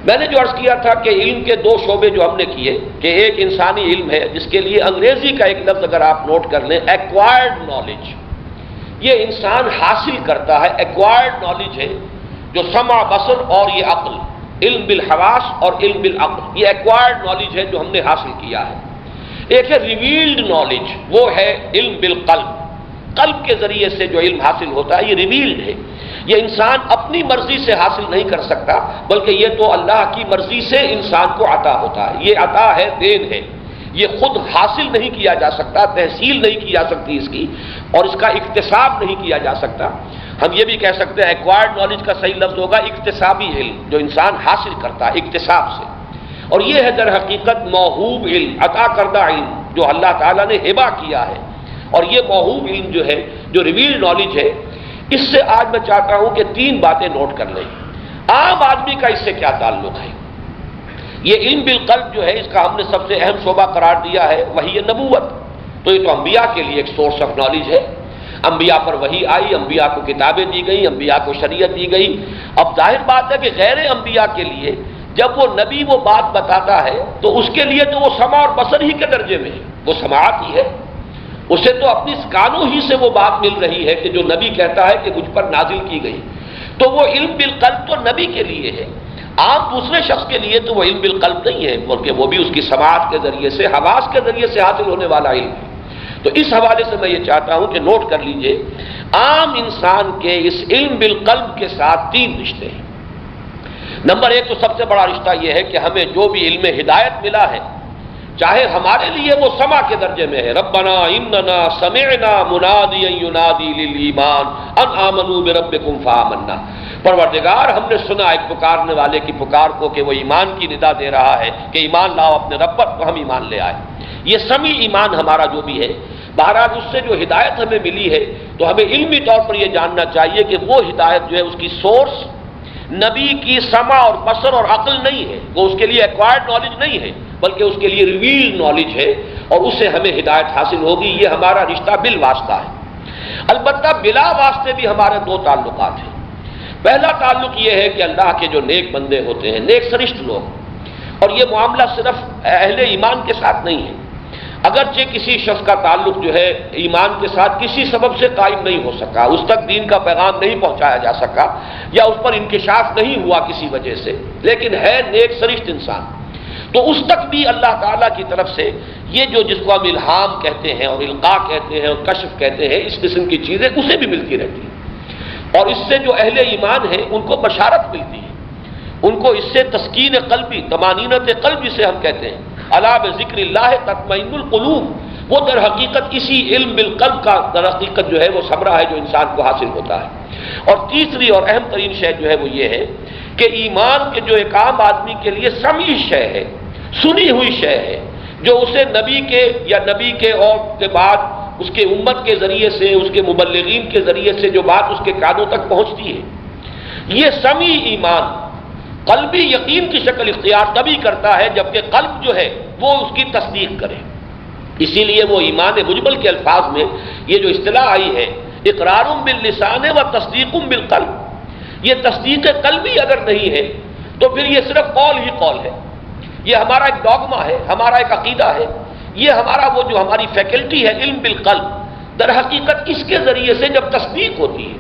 میں نے جو عرض کیا تھا کہ علم کے دو شعبے جو ہم نے کیے کہ ایک انسانی علم ہے جس کے لیے انگریزی کا ایک لفظ اگر آپ نوٹ کر لیں ایکوائرڈ نالج، یہ انسان حاصل کرتا ہے، ایکوائرڈ نالج ہے جو سمع بصر اور یہ عقل، علم بالحواس اور علم بالعقل، یہ ایکوائرڈ نالج ہے جو ہم نے حاصل کیا ہے۔ ایک ہے ریویلڈ نالج، وہ ہے علم بالقلب، قلب کے ذریعے سے جو علم حاصل ہوتا ہے یہ ریویلڈ ہے، یہ انسان اپنی مرضی سے حاصل نہیں کر سکتا بلکہ یہ تو اللہ کی مرضی سے انسان کو عطا ہوتا ہے، یہ عطا ہے، دین ہے، یہ خود حاصل نہیں کیا جا سکتا، تحصیل نہیں کی جا سکتی اس کی، اور اس کا اکتساب نہیں کیا جا سکتا۔ ہم یہ بھی کہہ سکتے ہیں ایکوائرڈ نالج کا صحیح لفظ ہوگا اکتسابی علم، جو انسان حاصل کرتا ہے اکتساب سے، اور یہ ہے در حقیقت موہوب علم، عطا کردہ علم جو اللہ تعالیٰ نے ہبہ کیا ہے، اور یہ موہوب علم جو ہے، جو ریویلڈ نالج ہے، اس سے آج میں چاہتا ہوں کہ تین باتیں نوٹ کر لیں۔ عام آدمی کا اس سے کیا تعلق ہے؟ یہ علم بالقلب جو ہے اس کا ہم نے سب سے اہم شعبہ قرار دیا ہے وحی نبوت، تو یہ تو انبیاء کے لیے ایک سورس آف نالج ہے، انبیاء پر وحی آئی، انبیاء کو کتابیں دی گئیں، انبیاء کو شریعت دی گئی۔ اب ظاہر بات ہے کہ غیر انبیاء کے لیے جب وہ نبی وہ بات بتاتا ہے تو اس کے لیے تو وہ سمع اور بصر ہی کے درجے میں ہے، وہ سماعت ہی ہے، اسے تو اپنی کانوں ہی سے وہ بات مل رہی ہے کہ جو نبی کہتا ہے کہ مجھ پر نازل کی گئی، تو وہ علم بالقلب تو نبی کے لیے ہے، عام دوسرے شخص کے لیے تو وہ علم بالقلب نہیں ہے، بلکہ وہ بھی اس کی سماعت کے ذریعے سے، حواس کے ذریعے سے حاصل ہونے والا علم ہے۔ تو اس حوالے سے میں یہ چاہتا ہوں کہ نوٹ کر لیجئے عام انسان کے اس علم بالقلب کے ساتھ تین رشتے ہیں۔ نمبر ایک تو سب سے بڑا رشتہ یہ ہے کہ ہمیں جو بھی علم ہدایت ملا ہے، چاہے ہمارے لیے وہ سمع کے درجے میں ہے، ربنا اننا سمعنا منادیا ینادی للایمان ان آمنوا بربکم فآمنا، پروردگار ہم نے سنا ایک پکارنے والے کی پکار کو کہ وہ ایمان کی ندا دے رہا ہے کہ ایمان لاؤ اپنے رب پر، تو ہم ایمان لے آئے۔ یہ سمیع ایمان ہمارا جو بھی ہے، بہرحال اس سے جو ہدایت ہمیں ملی ہے تو ہمیں علمی طور پر یہ جاننا چاہیے کہ وہ ہدایت جو ہے اس کی سورس نبی کی سمع اور بصر اور عقل نہیں ہے، وہ اس کے لیے ایکوائرڈ نالج نہیں ہے بلکہ اس کے لیے ریویلڈ نالج ہے، اور اس سے ہمیں ہدایت حاصل ہوگی۔ یہ ہمارا رشتہ بالواسطہ ہے۔ البتہ بلا واسطے بھی ہمارے دو تعلقات ہیں۔ پہلا تعلق یہ ہے کہ اللہ کے جو نیک بندے ہوتے ہیں، نیک سرشت لوگ، اور یہ معاملہ صرف اہل ایمان کے ساتھ نہیں ہے، اگرچہ کسی شخص کا تعلق جو ہے ایمان کے ساتھ کسی سبب سے قائم نہیں ہو سکا، اس تک دین کا پیغام نہیں پہنچایا جا سکا یا اس پر انکشاف نہیں ہوا کسی وجہ سے، لیکن ہے نیک سرشت انسان، تو اس تک بھی اللہ تعالیٰ کی طرف سے یہ جو جس کو ہم الہام کہتے ہیں اور القاء کہتے ہیں اور کشف کہتے ہیں، اس قسم کی چیزیں اسے بھی ملتی رہتی ہیں، اور اس سے جو اہل ایمان ہیں ان کو بشارت ملتی ہے، ان کو اس سے تسکین قلبی، طمانینت قلب جسے ہم کہتے ہیں، الا بذکر اللہ تطمئن القلوب، وہ در حقیقت اسی علم بالقلب کا در حقیقت جو ہے وہ ثمرہ ہے جو انسان کو حاصل ہوتا ہے۔ اور تیسری اور اہم ترین شے جو ہے وہ یہ ہے کہ ایمان کے جو ایک عام آدمی کے لیے سمیع شے ہے، سنی ہوئی شے ہے، جو اسے نبی کے یا نبی کے اور کے بعد اس کے امت کے ذریعے سے، اس کے مبلغین کے ذریعے سے جو بات اس کے کانوں تک پہنچتی ہے، یہ سمیع ایمان قلبی یقین کی شکل اختیار تبھی کرتا ہے جبکہ قلب جو ہے وہ اس کی تصدیق کرے۔ اسی لیے وہ ایمان مجمل کے الفاظ میں یہ جو اصطلاح آئی ہے اقرار باللسان و تصدیق بالقلب، یہ تصدیق قلبی اگر نہیں ہے تو پھر یہ صرف قول ہی قول ہے، یہ ہمارا ایک ڈوگما ہے، ہمارا ایک عقیدہ ہے، یہ ہمارا وہ جو ہماری فیکلٹی ہے علم بالقلب، در حقیقت اس کے ذریعے سے جب تصدیق ہوتی ہے،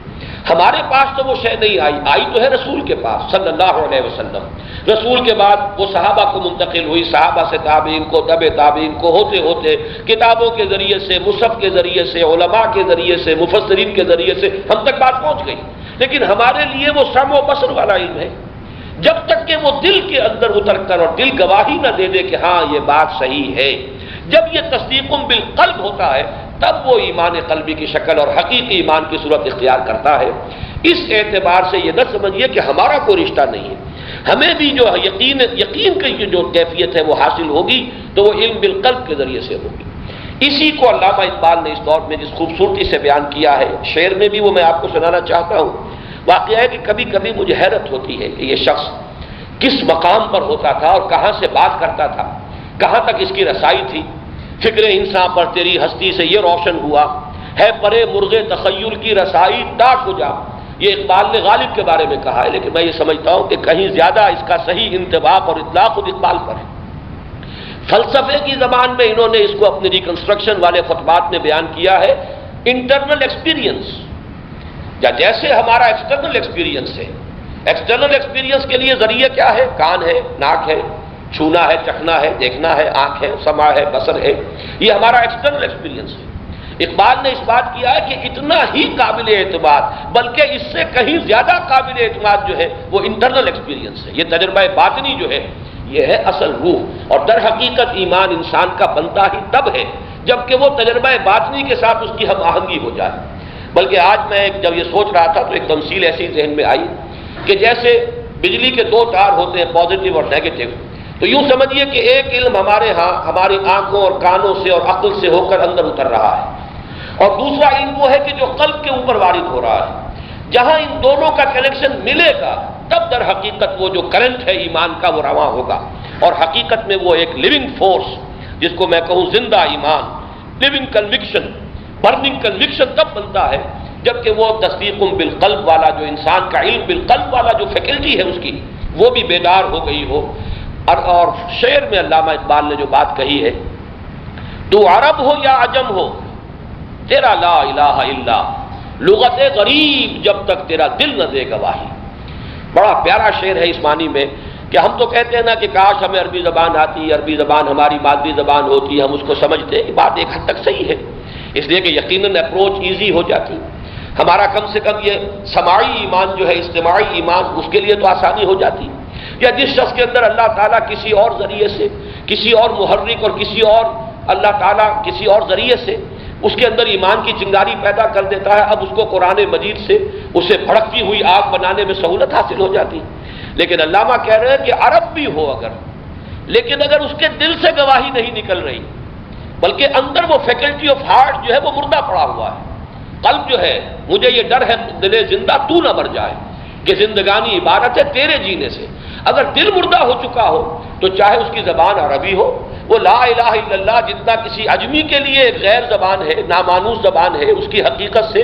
ہمارے پاس تو وہ شے نہیں آئی تو ہے رسول کے پاس صلی اللہ علیہ وسلم، رسول کے بعد وہ صحابہ کو منتقل ہوئی، صحابہ سے تابعین کو، تبع تابعین کو، ہوتے ہوتے کتابوں کے ذریعے سے، مصحف کے ذریعے سے، علماء کے ذریعے سے، مفسرین کے ذریعے سے ہم تک بات پہنچ گئی، لیکن ہمارے لیے وہ سمع و بصر والا علم ہے، جب تک کہ وہ دل کے اندر اتر کر اور دل گواہی نہ دے دے کہ ہاں یہ بات صحیح ہے، جب یہ تصدیق بالقلب ہوتا ہے تب وہ ایمان قلبی کی شکل اور حقیقی ایمان کی صورت اختیار کرتا ہے۔ اس اعتبار سے یہ نہ سمجھیے کہ ہمارا کوئی رشتہ نہیں ہے، ہمیں بھی جو یقین کی جو کیفیت ہے وہ حاصل ہوگی تو وہ علم بالقلب کے ذریعے سے ہوگی۔ اسی کو علامہ اقبال نے اس دور میں جس خوبصورتی سے بیان کیا ہے، شعر میں بھی وہ میں آپ کو سنانا چاہتا ہوں۔ واقعہ ہے کہ کبھی کبھی مجھے حیرت ہوتی ہے کہ یہ شخص کس مقام پر ہوتا تھا اور کہاں سے بات کرتا تھا، کہاں تک اس کی رسائی تھی۔ فکر انسان پر تیری ہستی سے یہ روشن ہوا ہے، پرے مرغ تخیل کی رسائی تا کجا، یہ اقبال نے غالب کے بارے میں کہا ہے، لیکن میں یہ سمجھتا ہوں کہ کہیں زیادہ اس کا صحیح انطباق اور اطلاق خود اقبال پر ہے۔ فلسفے کی زبان میں انہوں نے اس کو اپنے ریکنسٹرکشن والے خطبات میں بیان کیا ہے انٹرنل ایکسپیرینس، یا جیسے ہمارا ایکسٹرنل ایکسپیرینس ہے، ایکسٹرنل ایکسپیرینس کے لیے ذریعہ کیا ہے؟ کان ہے، ناک ہے، چھونا ہے، چکھنا ہے، دیکھنا ہے، آنکھ ہے، سماع ہے، بصر ہے، یہ ہمارا ایکسٹرنل ایکسپیرینس ہے۔ اقبال نے اس بات کیا ہے کہ اتنا ہی قابل اعتماد بلکہ اس سے کہیں زیادہ قابل اعتماد جو ہے وہ انٹرنل ایکسپیرینس ہے، یہ تجربہ باطنی جو ہے یہ ہے اصل روح، اور در حقیقت ایمان انسان کا بنتا ہی تب ہے جبکہ وہ تجربہ باطنی کے ساتھ اس کی ہم آہنگی ہو جائے۔ بلکہ آج میں جب یہ سوچ رہا تھا تو ایک تمثیل ایسی ذہن میں آئی کہ جیسے بجلی کے دو تار ہوتے ہیں، پازیٹو اور نیگیٹو، تو یوں سمجھیے کہ ایک علم ہمارے ہاں ہماری آنکھوں اور کانوں سے اور عقل سے ہو کر اندر اتر رہا ہے، اور دوسرا علم وہ ہے کہ جو قلب کے اوپر وارد ہو رہا ہے۔ جہاں ان دونوں کا کنیکشن ملے گا تب در حقیقت وہ جو کرنٹ ہے ایمان کا وہ رواں ہوگا، اور حقیقت میں وہ ایک لیونگ فورس، جس کو میں کہوں زندہ ایمان، لیونگ کنوکشن، برننگ کنوکشن تب بنتا ہے جبکہ وہ تصدیق بالقلب والا، جو انسان کا علم بالقلب والا جو فیکلٹی ہے اس کی، وہ بھی بیدار ہو گئی ہو۔ اور شعر میں علامہ اقبال نے جو بات کہی ہے، تو عرب ہو یا عجم ہو تیرا لا الہ الا، لغت غریب جب تک تیرا دل نہ دے گواہی۔ بڑا پیارا شعر ہے اس معنی میں کہ ہم تو کہتے ہیں نا کہ کاش ہمیں عربی زبان آتی، عربی زبان ہماری مادری زبان ہوتی، ہم اس کو سمجھتے، یہ بات ایک حد تک صحیح ہے، اس لیے کہ یقیناً اپروچ ایزی ہو جاتی، ہمارا کم سے کم یہ سماعی ایمان جو ہے، استماعی ایمان، اس کے لیے تو آسانی ہو جاتی۔ یا جس شخص کے اندر اللہ تعالیٰ کسی اور ذریعے سے، کسی اور محرک اور کسی اور اللہ تعالیٰ کسی اور ذریعے سے اس کے اندر ایمان کی چنگاری پیدا کر دیتا ہے، اب اس کو قرآن مجید سے اسے بھڑکتی ہوئی آگ بنانے میں سہولت حاصل ہو جاتی۔ لیکن علامہ کہہ رہے ہیں کہ عرب بھی ہو اگر، لیکن اگر اس کے دل سے گواہی نہیں نکل رہی، بلکہ اندر وہ فیکلٹی آف ہارٹ جو ہے وہ مردہ پڑا ہوا ہے، قلب جو ہے مجھے یہ ڈر ہے دل زندہ تو نہ مر جائے، کہ زندگانی عبارت ہے تیرے جینے سے، اگر دل مردہ ہو چکا ہو تو چاہے اس کی زبان عربی ہو، وہ لا الہ الا اللہ جتنا کسی اجمی کے لیے ایک غیر زبان ہے، نامانوس زبان ہے، اس کی حقیقت سے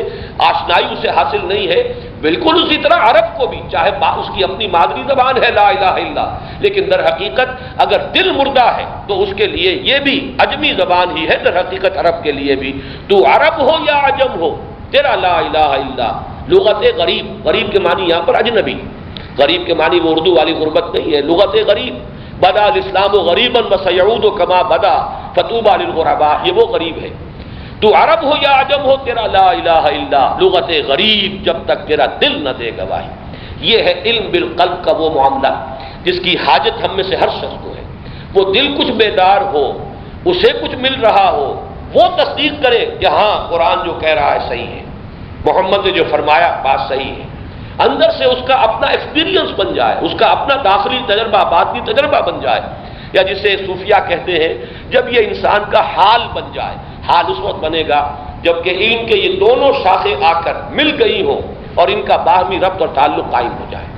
آشنائی اسے حاصل نہیں ہے، بالکل اسی طرح عرب کو بھی چاہے اس کی اپنی مادری زبان ہے لا الہ الا، لیکن در حقیقت اگر دل مردہ ہے تو اس کے لیے یہ بھی اجمی زبان ہی ہے، در حقیقت عرب کے لیے بھی، تو عرب ہو یا عجم ہو تیرا لا الہ الا، لغت غریب، غریب کے معنی یہاں پر اجنبی، غریب کے معنی وہ اردو والی غربت نہیں ہے، لغت غریب، بدا الاسلام غریبا وسیعود کما بدا فطوبى للغرباء، یہ وہ غریب ہے۔ تو عرب ہو یا عجم ہو تیرا لا الہ الا، لغت غریب جب تک تیرا دل نہ دے گواہی۔ یہ ہے علم بالقلب کا وہ معاملہ جس کی حاجت ہم میں سے ہر شخص کو ہے، وہ دل کچھ بیدار ہو، اسے کچھ مل رہا ہو، وہ تصدیق کرے کہ ہاں قرآن جو کہہ رہا ہے صحیح ہے، محمد نے جو فرمایا بات صحیح ہے، اندر سے اس کا اپنا ایکسپیرینس بن جائے، اس کا اپنا داخلی تجربہ، باطنی تجربہ بن جائے، یا جسے صوفیہ کہتے ہیں جب یہ انسان کا حال بن جائے۔ حال اس وقت بنے گا جبکہ ان کے یہ دونوں شاخیں آ کر مل گئی ہوں اور ان کا باہمی ربط اور تعلق قائم ہو جائے۔